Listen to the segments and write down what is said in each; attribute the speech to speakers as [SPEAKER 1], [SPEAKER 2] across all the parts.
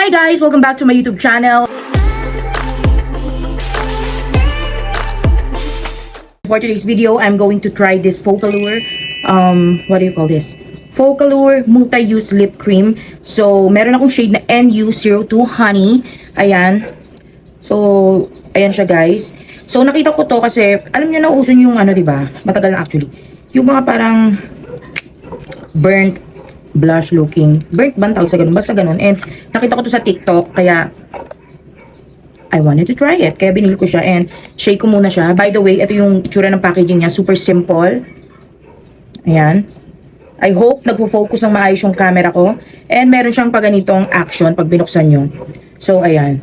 [SPEAKER 1] Hi guys! Welcome back to my YouTube channel. For today's video, I'm going to try this Focallure, what do you call this? Focallure Multi-Use Lip Cream. So, meron akong shade na NU02 Honey. Ayan. So, ayan siya guys. So, nakita ko to kasi, alam niyo na uso yung ano, diba? Matagal na actually. Yung mga parang burnt blush looking. Burnt ba ang tawag sa ganun? Basta ganun. And nakita ko to sa TikTok. Kaya I wanted to try it. Kaya binili ko siya. And shake ko muna siya. By the way, ito yung itsura ng packaging niya. Super simple. Ayan. I hope nagfo-focus ng maayos yung camera ko. And meron siyang paganitong action pag binuksan nyo. So, ayan.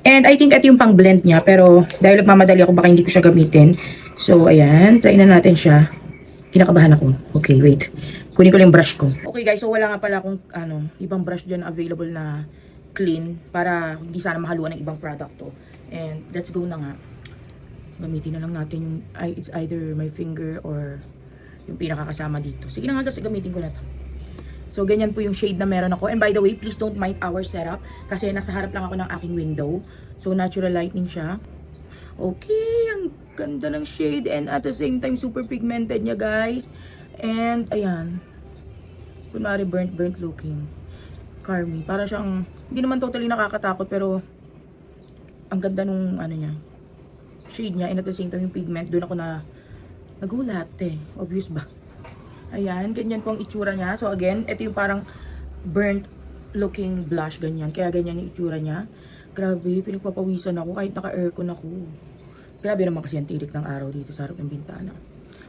[SPEAKER 1] And I think ito yung pang blend niya. Pero dahil nagmamadali ako, baka hindi ko siya gamitin. So, ayan. Try na natin siya. Kinakabahan ako. Okay, wait. Kunin ko lang yung brush ko. Okay guys, so wala nga pala akong ibang brush dyan available na clean para hindi sana mahaluan ng ibang product to. And let's go na nga. Gamitin na lang natin yung, it's either my finger or yung pinakakasama dito. Sige na nga guys, gamitin ko na to. So ganyan po yung shade na meron ako. And by the way, please don't mind our setup kasi nasa harap lang ako ng aking window. So natural lighting siya. Okay, ang ganda ng shade and at the same time super pigmented niya guys. And ayan, kunwari burnt looking. Carmy, para siyang hindi naman totally nakakatakot pero ang ganda nung ano niya, shade niya, and at the same time yung pigment. Doon ako na nagulat obvious ba? Ayan, ganyan po ang itsura niya. So again, ito yung parang burnt looking blush, ganyan. Kaya ganyan yung itsura niya. Grabe, pinagpapawisan ako kahit naka-aircon ako. Grabe naman kasi ang tirik ng araw dito sa harap ng bintana.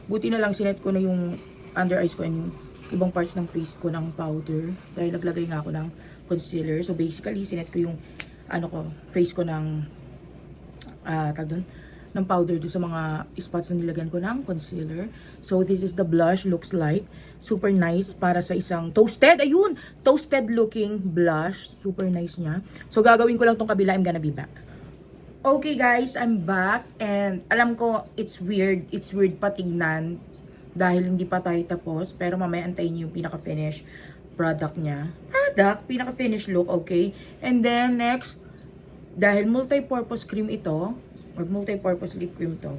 [SPEAKER 1] Buti na lang sinet ko na yung under eyes ko and yung ibang parts ng face ko ng powder. Dahil naglagay nga ako ng concealer. So basically, sinet ko yung face ko ng ng powder do sa mga spots na nilagyan ko ng concealer. So this is the blush, looks like. Super nice para sa isang toasted. Ayun! Toasted looking blush. Super nice niya. So gagawin ko lang tong kabila. I'm gonna be back. Okay guys, I'm back. And alam ko, it's weird. It's weird patignan. Dahil hindi pa tayo tapos. Pero mamaya antayin niyo yung pinaka-finish product niya. Pinaka-finish look, okay? And then next, dahil multi-purpose cream ito, or multi-purpose lip cream to,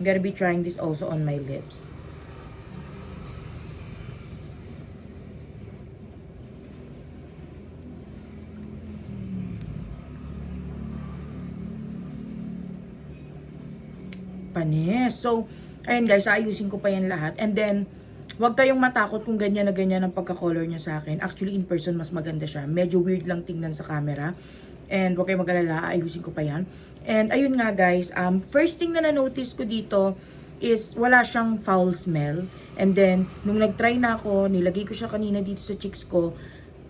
[SPEAKER 1] I'm gonna be trying this also on my lips. Panis. So, ayun guys, ayusin ko pa yan lahat. And then, huwag kayong matakot kung ganyan na ganyan ang pagka-color niya sa akin. Actually, in person, mas maganda siya. Medyo weird lang tingnan sa camera. And huwag kayong mag-alala, ayusin ko pa yan. And ayun nga guys, first thing na na-notice ko dito is wala siyang foul smell. And then, nung nag-try na ako, nilagay ko siya kanina dito sa cheeks ko,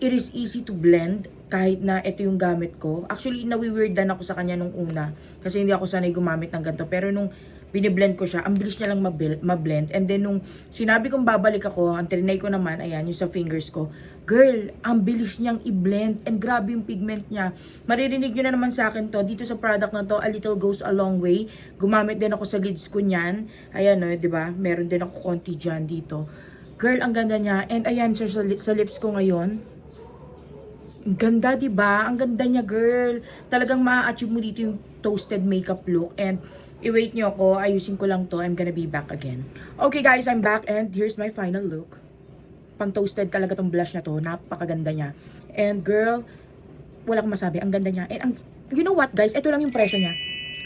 [SPEAKER 1] it is easy to blend kahit na ito yung gamit ko. Actually, nawi-weirdan ako sa kanya nung una kasi hindi ako sanay gumamit ng ganito. Pero nung biniblend ko siya, ang bilis niya lang mablend. And then nung sinabi kong babalik ako, ang trinay ko naman, ayan, yung sa fingers ko, girl, ang bilis niyang i-blend and grabe yung pigment niya. Maririnig nyo na naman sa akin to, dito sa product na to, a little goes a long way. Gumamit din ako sa lids ko niyan. Ayan o, diba? Meron din ako konti dyan dito. Girl, ang ganda niya. And ayan siya sa lips ko ngayon. Ang ganda, diba? Ang ganda niya, girl. Talagang ma-achieve mo dito yung toasted makeup look. And i-wait nyo ako. Ayusin ko lang to. I'm gonna be back again. Okay, guys. I'm back. And here's my final look. Pang toasted talaga tong blush na to. Napakaganda niya. And girl, wala akong masabi. Ang ganda niya. And you know what, guys? Ito lang yung presyo niya.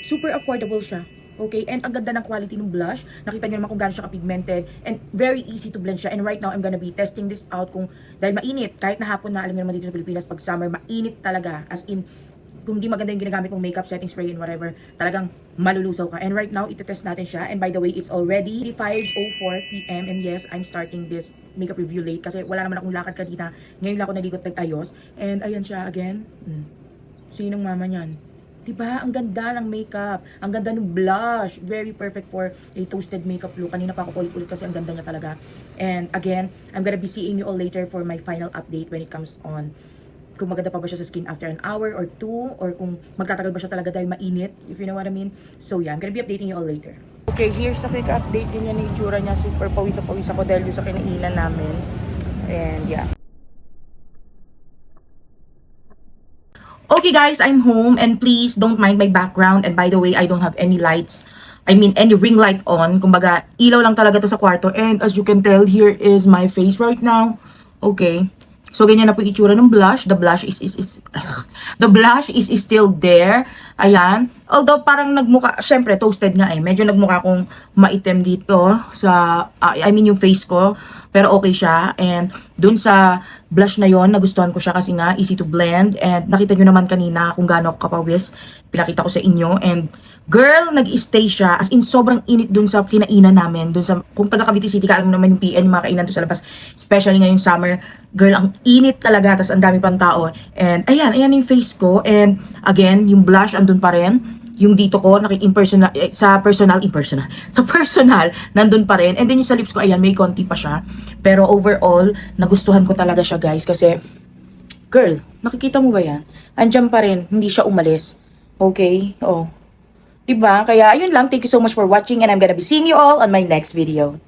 [SPEAKER 1] Super affordable siya. Okay? And ang ganda ng quality ng blush. Nakita nyo naman kung gaano siya ka-pigmented. And very easy to blend siya. And right now, I'm gonna be testing this out dahil mainit. Kahit na hapon na, alam nyo naman dito sa Pilipinas, pag summer, mainit talaga. As in, kung hindi maganda yung ginagamit mong makeup, setting spray, and whatever, talagang malulusaw ka. And right now, itetest natin siya. And by the way, it's already 5:04 PM. And yes, I'm starting this makeup review late kasi wala naman akong lakad kanina. Ngayon lang ako nalikot nag-ayos. And ayan siya again. Sinong mama niyan? Diba? Ang ganda ng makeup. Ang ganda ng blush. Very perfect for a toasted makeup look. Kanina pa ako ulit-ulit kasi ang ganda niya talaga. And again, I'm gonna be seeing you all later for my final update when it comes on kung maganda pa ba siya sa skin after an hour or two, or kung magtatagal ba siya talaga dahil mainit, if you know what I mean. So yeah, I'm gonna be updating you all later. Okay, here's a quick update din niya ng itsura niya. Super pawis ako dahil sa kinainan namin. And yeah. Okay guys, I'm home and please don't mind my background. And by the way, I don't have any lights. I mean, any ring light on. Kumbaga, ilaw lang talaga to sa kwarto. And as you can tell, here is my face right now. Okay. So, ganyan na po yung itsura ng blush. The blush the blush is still there. Ayan. Although, parang nagmukha, syempre, toasted nga eh. Medyo nagmukha kong maitim dito sa, I mean, yung face ko. Pero okay siya. And, dun sa blush na yon nagustuhan ko siya kasi nga, easy to blend. And, nakita nyo naman kanina kung gaano ako kapawis. Pinakita ko sa inyo. And, girl, nag-stay siya. As in, sobrang init dun sa kinainan namin. Dun sa, kung taga Cavite City ka, alam mo naman yung PN, yung mga kainan dun sa labas. Especially ngayong summer. Girl, ang init talaga. Tas ang dami pang tao. And, ayan yung face ko. And, again, yung blush, andun pa rin. Yung dito ko, sa personal, nandun pa rin. And then yung sa lips ko, ayan, may konti pa siya. Pero overall, nagustuhan ko talaga siya, guys. Kasi, girl, nakikita mo ba yan? Andyan pa rin. Hindi siya umalis. Okay? Oh. Diba? Kaya, ayun lang. Thank you so much for watching and I'm gonna be seeing you all on my next video.